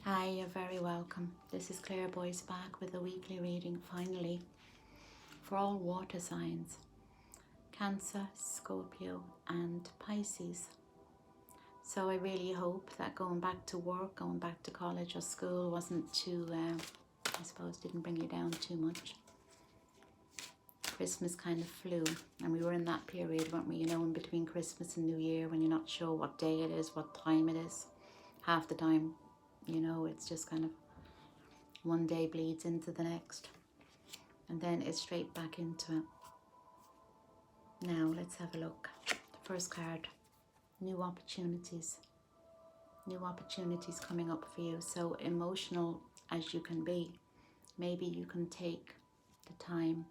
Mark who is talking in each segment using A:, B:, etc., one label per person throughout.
A: Hi, you're very welcome. This is Claire Boyce back with a weekly reading finally for all water signs, Cancer, Scorpio and Pisces. So I really hope that going back to work, going back to college or school wasn't too, I suppose didn't bring you down too much. Christmas kind of flew and we were in that period, weren't we, in between Christmas and New Year when you're not sure what day it is, what time it is. Half the time, it's just kind of one day bleeds into the next and then it's straight back into it. Now let's have a look. The first card, new opportunities. New opportunities coming up for you. So emotional as you can be, maybe you can take the time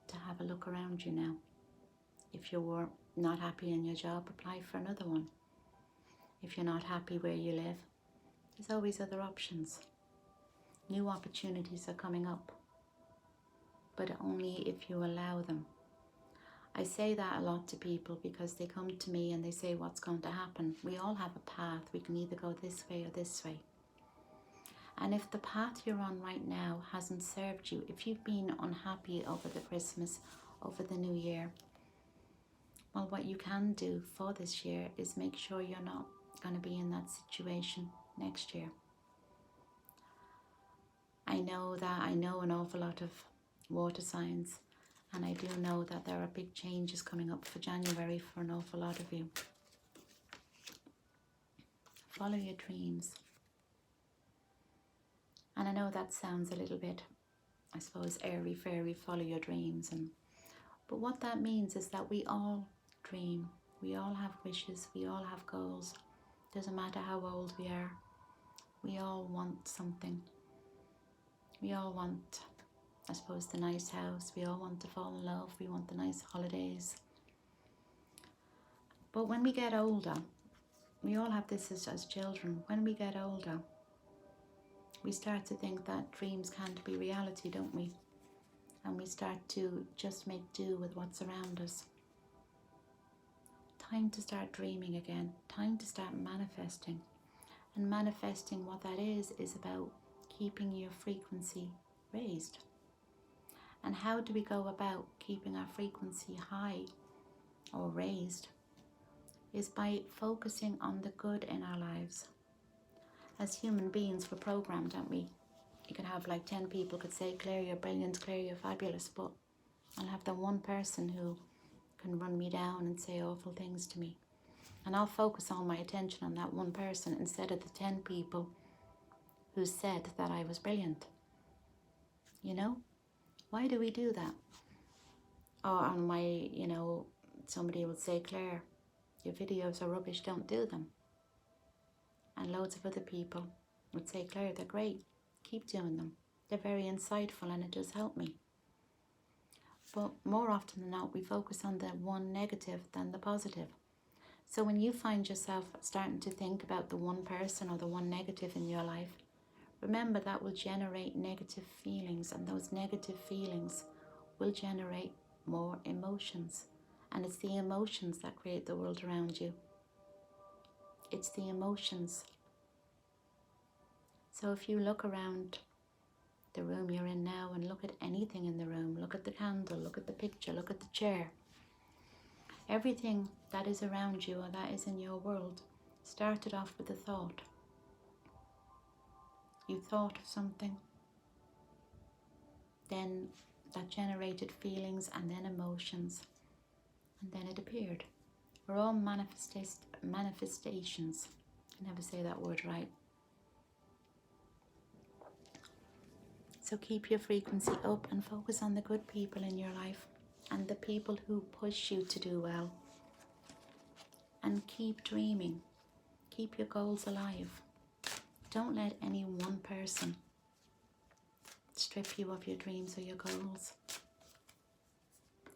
A: to have a look around you now. If you're not happy in your job, apply for another one. If you're not happy where you live, there's always other options. New opportunities are coming up, but only if you allow them. I say that a lot to people because they come to me and they say, what's going to happen? We all have a path. We can either go this way or this way. And if the path you're on right now hasn't served you, if you've been unhappy over the Christmas, over the New Year, well, what you can do for this year is make sure you're not going to be in that situation next year. I know an awful lot of water signs, and I do know that there are big changes coming up for January for an awful lot of you. Follow your dreams. And I know that sounds a little bit, I suppose, airy-fairy, follow your dreams. But what that means is that we all dream. We all have wishes. We all have goals. Doesn't matter how old we are. We all want something. We all want, I suppose, the nice house. We all want to fall in love. We want the nice holidays. But when we get older, we all have this as children. When we get older, we start to think that dreams can't be reality, don't we? And we start to just make do with what's around us. Time to start dreaming again. Time to start manifesting. And manifesting, what that is about keeping your frequency raised. And how do we go about keeping our frequency high or raised? Is by focusing on the good in our lives. As human beings, we're programmed, aren't we? You can have like 10 people could say, Claire, you're brilliant, Claire, you're fabulous, but I'll have the one person who can run me down and say awful things to me. And I'll focus all my attention on that one person instead of the 10 people who said that I was brilliant. Why do we do that? Or on my, somebody would say, Claire, your videos are rubbish, don't do them. And loads of other people would say, Claire, they're great, keep doing them. They're very insightful and it does help me. But more often than not, we focus on the one negative than the positive. So when you find yourself starting to think about the one person or the one negative in your life, remember that will generate negative feelings, and those negative feelings will generate more emotions. And it's the emotions that create the world around you. It's the emotions. So if you look around the room you're in now and look at anything in the room, look at the candle, look at the picture, look at the chair. Everything that is around you or that is in your world started off with a thought. You thought of something, then that generated feelings and then emotions, and then it appeared. We're all manifestations. I never say that word right. So keep your frequency up and focus on the good people in your life and the people who push you to do well. And keep dreaming. Keep your goals alive. Don't let any one person strip you of your dreams or your goals.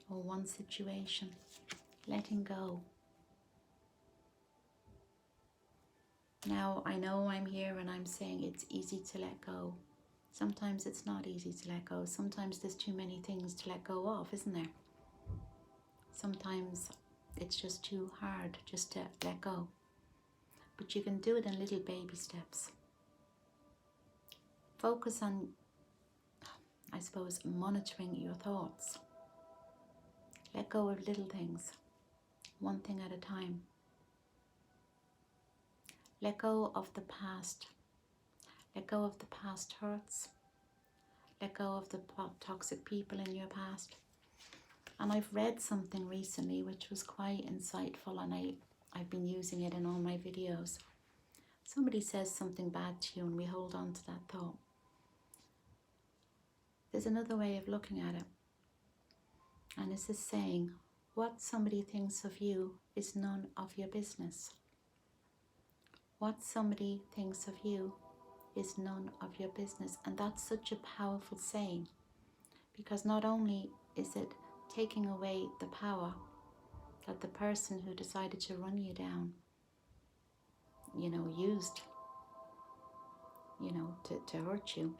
A: Or one situation. Letting go. Now, I know I'm here and I'm saying it's easy to let go. Sometimes it's not easy to let go. Sometimes there's too many things to let go of, isn't there? Sometimes it's just too hard just to let go. But you can do it in little baby steps. Focus on, I suppose, monitoring your thoughts. Let go of little things, one thing at a time. Let go of the past. Let go of the past hurts. Let go of the toxic people in your past. And I've read something recently which was quite insightful, and I've been using it in all my videos. Somebody says something bad to you and we hold on to that thought. There's another way of looking at it. And it's this saying, what somebody thinks of you is none of your business. What somebody thinks of you is none of your business. And that's such a powerful saying, because not only is it taking away the power that the person who decided to run you down, used, to hurt you,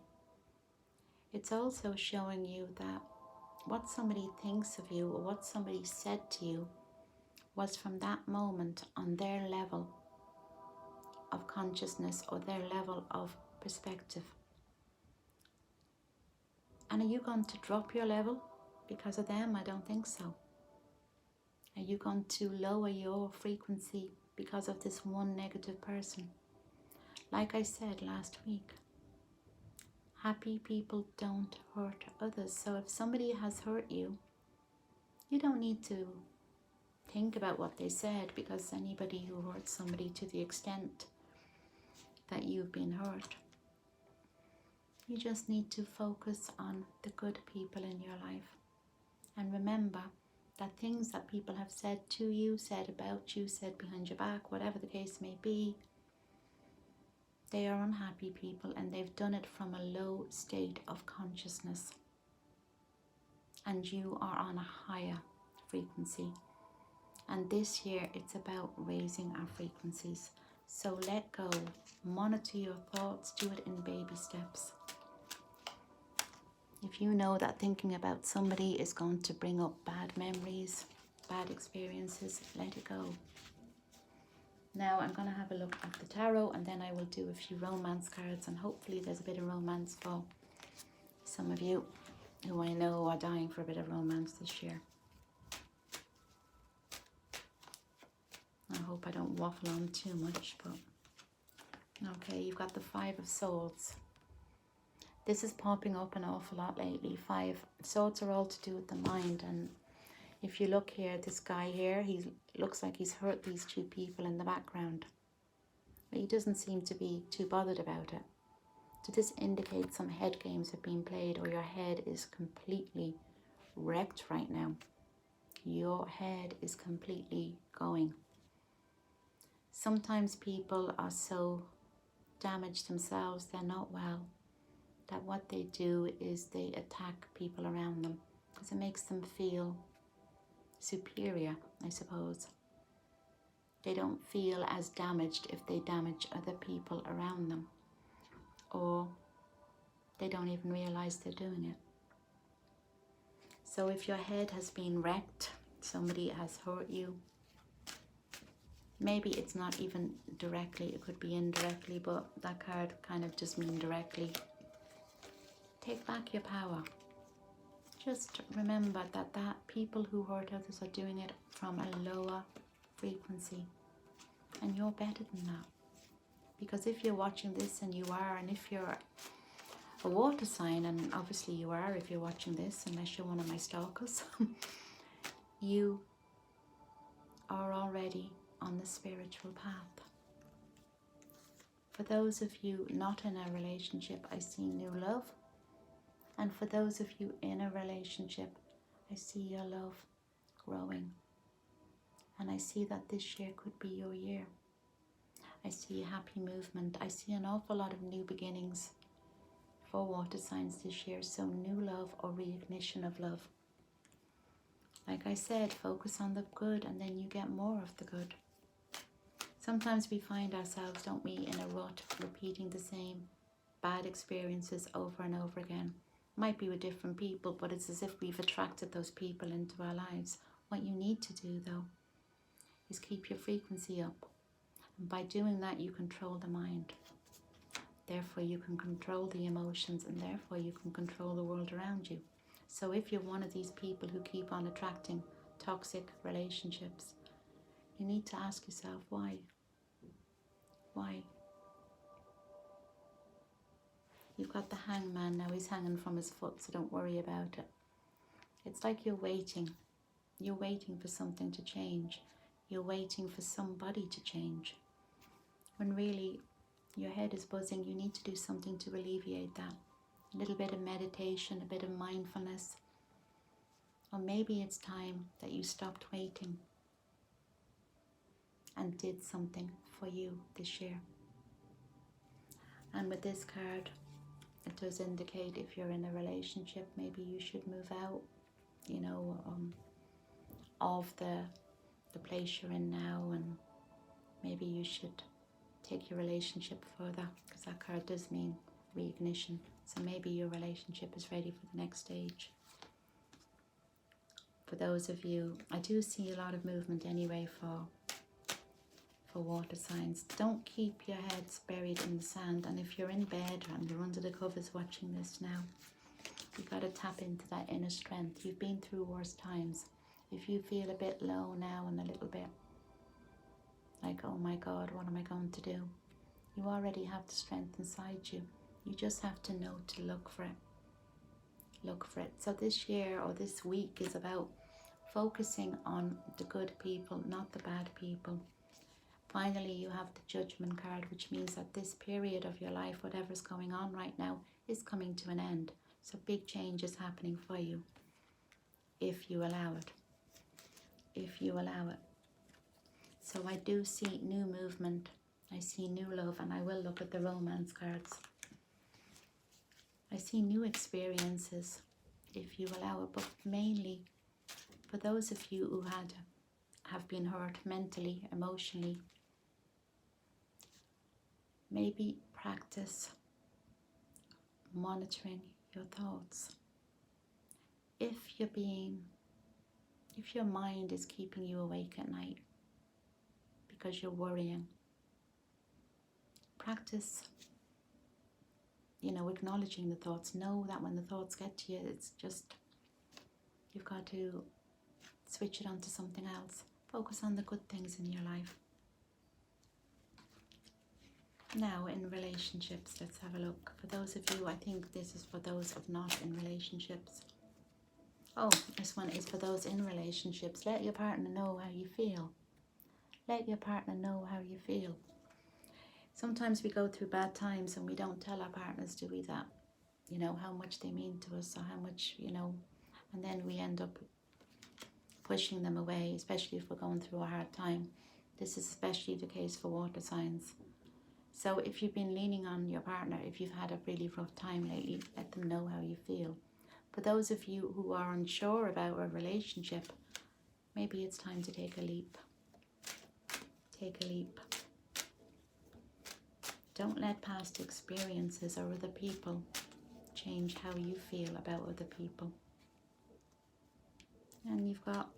A: it's also showing you that what somebody thinks of you or what somebody said to you was from that moment on their level of consciousness or their level of perspective. And are you going to drop your level because of them? I don't think so. Are you going to lower your frequency because of this one negative person? Like I said last week, happy people don't hurt others. So if somebody has hurt you, you don't need to think about what they said, because anybody who hurts somebody to the extent that you've been hurt, you just need to focus on the good people in your life. And remember that things that people have said to you, said about you, said behind your back, whatever the case may be, they are unhappy people and they've done it from a low state of consciousness. And you are on a higher frequency. And this year it's about raising our frequencies. So let go, monitor your thoughts, do it in baby steps. If you know that thinking about somebody is going to bring up bad memories, bad experiences, let it go. Now I'm going to have a look at the tarot, and then I will do a few romance cards, and hopefully there's a bit of romance for some of you who I know are dying for a bit of romance this year. I hope I don't waffle on too much, but okay, you've got the Five of Swords. This is popping up an awful lot lately. Five Swords are all to do with the mind, and if you look here, this guy here, he looks like he's hurt these two people in the background. But he doesn't seem to be too bothered about it. So this indicates some head games have been played, or your head is completely wrecked right now. Your head is completely going. Sometimes people are so damaged themselves, they're not well, that what they do is they attack people around them because it makes them feel superior, I suppose. They don't feel as damaged if they damage other people around them, or they don't even realize they're doing it. So if your head has been wrecked, somebody has hurt you, maybe it's not even directly, it could be indirectly, but that card kind of just means directly. Take back your power. Just remember that people who hurt others are doing it from a lower frequency, and you're better than that. Because if you're watching this, and you are, and if you're a water sign, and obviously you are if you're watching this, unless you're one of my stalkers, you are already on the spiritual path. For those of you not in a relationship, I see new love. And for those of you in a relationship, I see your love growing. And I see that this year could be your year. I see happy movement. I see an awful lot of new beginnings for water signs this year. So new love or reignition of love. Like I said, focus on the good, and then you get more of the good. Sometimes we find ourselves, don't we, in a rut, repeating the same bad experiences over and over again. Might be with different people, but it's as if we've attracted those people into our lives. What you need to do, though, is keep your frequency up. And by doing that, you control the mind. Therefore, you can control the emotions, and therefore you can control the world around you. So if you're one of these people who keep on attracting toxic relationships, you need to ask yourself, why? Why? You've got the hangman now, he's hanging from his foot, so don't worry about it. It's like you're waiting. You're waiting for something to change. You're waiting for somebody to change. When really, your head is buzzing, you need to do something to alleviate that. A little bit of meditation, a bit of mindfulness. Or maybe it's time that you stopped waiting and did something for you this year. And with this card, it does indicate if you're in a relationship, maybe you should move out, you know, of the place you're in now, and maybe you should take your relationship further, because that card does mean reignition. So maybe your relationship is ready for the next stage. For those of you, I do see a lot of movement anyway for water signs. Don't keep your heads buried in the sand, and if you're in bed and you're under the covers watching this now, you've got to tap into that inner strength. You've been through worse times. If you feel a bit low now and a little bit like, oh my God, what am I going to do? You already have the strength inside you. You just have to know to look for it. Look for it. So this year or this week is about focusing on the good people, not the bad people. Finally, you have the Judgment card, which means that this period of your life, whatever's going on right now, is coming to an end. So big change is happening for you, if you allow it. If you allow it. So I do see new movement. I see new love, and I will look at the romance cards. I see new experiences, if you allow it, but mainly for those of you who have been hurt mentally, emotionally, maybe practice monitoring your thoughts. If your mind is keeping you awake at night because you're worrying, practice, acknowledging the thoughts. Know that when the thoughts get to you, it's just, you've got to switch it on to something else. Focus on the good things in your life. Now, in relationships, let's have a look. For those of you, I think this is for those of not in relationships. Oh, this one is for those in relationships. Let your partner know how you feel. Let your partner know how you feel. Sometimes we go through bad times and we don't tell our partners, do we, that, how much they mean to us, or how much, and then we end up pushing them away, especially if we're going through a hard time. This is especially the case for water signs. So if you've been leaning on your partner, if you've had a really rough time lately, let them know how you feel. For those of you who are unsure about a relationship, maybe it's time to take a leap. Take a leap. Don't let past experiences or other people change how you feel about other people. And you've got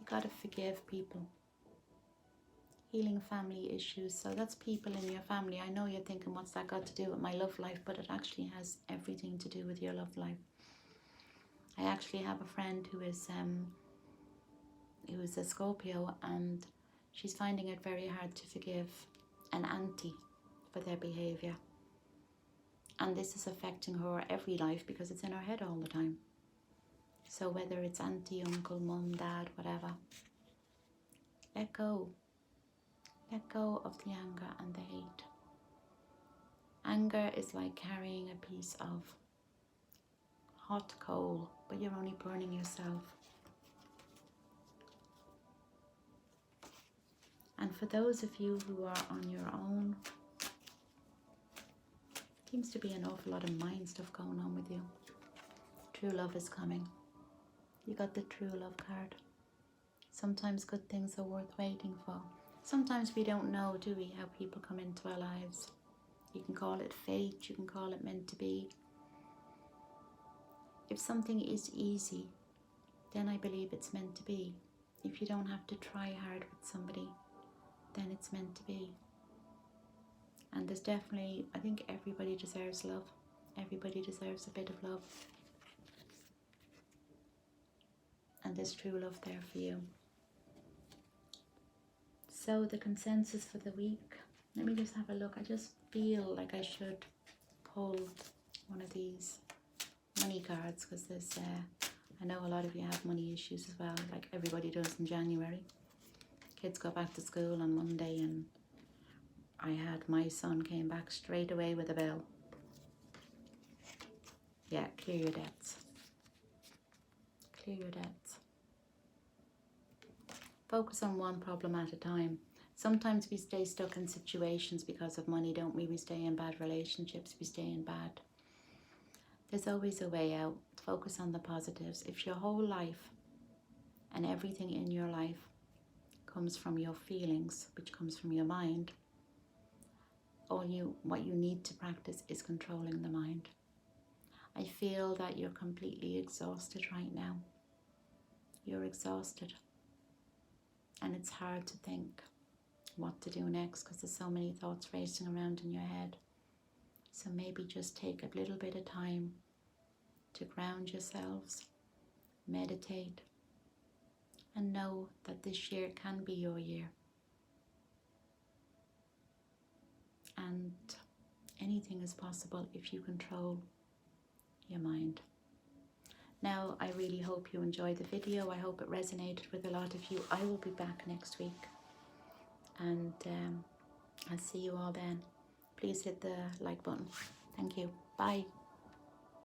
A: to forgive people. Healing family issues. So that's people in your family. I know you're thinking, what's that got to do with my love life? But it actually has everything to do with your love life. I actually have a friend who is a Scorpio, and she's finding it very hard to forgive an auntie for their behaviour. And this is affecting her every life because it's in her head all the time. So whether it's auntie, uncle, mum, dad, whatever, let go. Let go of the anger and the hate. Anger is like carrying a piece of hot coal, but you're only burning yourself. And for those of you who are on your own, seems to be an awful lot of mind stuff going on with you. True love is coming. You got the true love card. Sometimes good things are worth waiting for. Sometimes we don't know, do we, how people come into our lives. You can call it fate, you can call it meant to be. If something is easy, then I believe it's meant to be. If you don't have to try hard with somebody, then it's meant to be. there's definitely, I think everybody deserves love. Everybody deserves a bit of love. And there's true love there for you. So the consensus for the week, let me just have a look. I just feel like I should pull one of these money cards, because there's, I know a lot of you have money issues as well, like everybody does in January. Kids go back to school on Monday, and I had my son came back straight away with a bill. Yeah, clear your debts. Clear your debts. Focus on one problem at a time. Sometimes we stay stuck in situations because of money, don't we? We stay in bad relationships, we stay in bad. There's always a way out. Focus on the positives. If your whole life and everything in your life comes from your feelings, which comes from your mind, what you need to practice is controlling the mind. I feel that you're completely exhausted right now. You're exhausted. And it's hard to think what to do next, because there's so many thoughts racing around in your head. So maybe just take a little bit of time to ground yourselves, meditate, and know that this year can be your year. And anything is possible if you control your mind. Now, I really hope you enjoyed the video. I hope it resonated with a lot of you. I will be back next week, and I'll see you all then. Please hit the like button. Thank you. Bye.